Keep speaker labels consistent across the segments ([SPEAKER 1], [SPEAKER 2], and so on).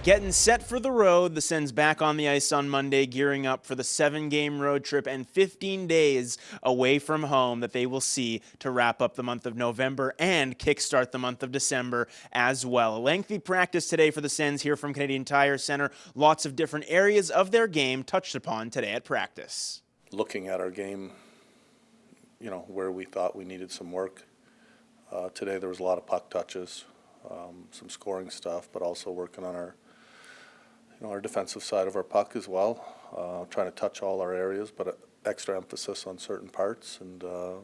[SPEAKER 1] Getting set for the road, the Sens back on the ice on Monday, gearing up for the 7-game road trip and 15 days away from home that they will see to wrap up the month of November and kickstart the month of December as well. A lengthy practice today for the Sens here from Canadian Tire Center. Lots of different areas of their game touched upon today at practice.
[SPEAKER 2] Looking at our game, where we thought we needed some work. Today there was a lot of puck touches, some scoring stuff, but also working on our defensive side of our puck as well, trying to touch all our areas, but extra emphasis on certain parts, and then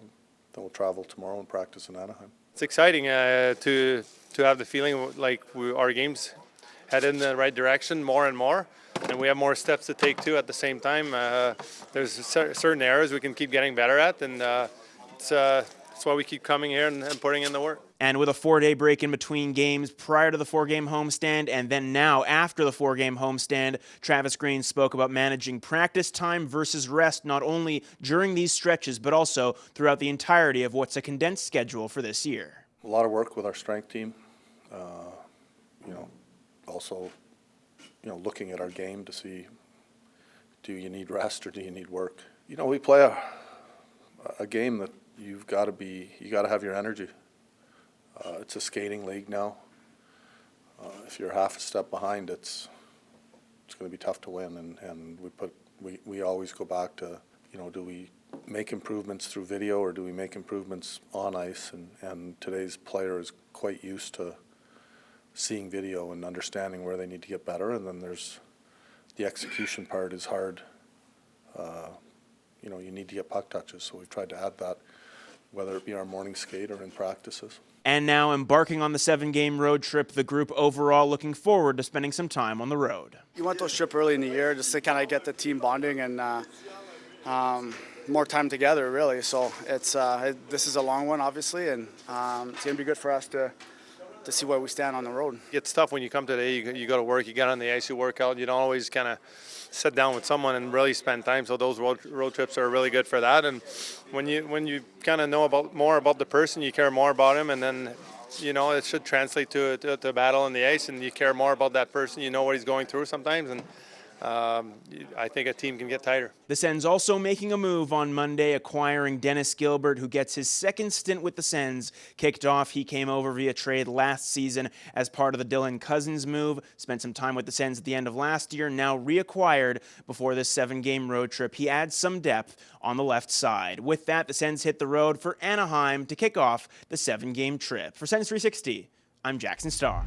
[SPEAKER 2] we'll travel tomorrow and practice in Anaheim.
[SPEAKER 3] It's exciting to have the feeling like our games head in the right direction more and more, and we have more steps to take too at the same time. There's certain areas we can keep getting better at, and that's why we keep coming here and putting in the work.
[SPEAKER 1] And with a 4-day break in between games prior to the 4-game homestand and then now after the 4-game homestand, Travis Green spoke about managing practice time versus rest not only during these stretches but also throughout the entirety of what's a condensed schedule for this year.
[SPEAKER 2] A lot of work with our strength team. Also, looking at our game to see, do you need rest or do you need work? We play a game that you got to have your energy. It's a skating league now. If you're half a step behind, it's going to be tough to win. And we always go back to, do we make improvements through video or do we make improvements on ice? And today's player is quite used to seeing video and understanding where they need to get better. And then there's the execution part is hard. You need to get puck touches, so we've tried to add that, whether it be our morning skate or in practices.
[SPEAKER 1] And now embarking on the 7-game road trip, the group overall looking forward to spending some time on the road.
[SPEAKER 4] You want those trips early in the year just to kind of get the team bonding and more time together, really. So this is a long one, obviously, and it's going to be good for us to see where we stand on the road.
[SPEAKER 3] It's tough when you come today, you go to work, you get on the ice, you work out, you don't always kind of sit down with someone and really spend time, so those road trips are really good for that. And when you kind of know more about the person, you care more about him, and then it should translate to a battle on the ice, and you care more about that person, you know what he's going through sometimes, and I think a team can get tighter.
[SPEAKER 1] The Sens also making a move on Monday, acquiring Dennis Gilbert, who gets his second stint with the Sens kicked off. He came over via trade last season as part of the Dylan Cousins move, spent some time with the Sens at the end of last year, now reacquired before this 7-game road trip. He adds some depth on the left side. With that, the Sens hit the road for Anaheim to kick off the 7-game trip. For Sens 360, I'm Jackson Starr.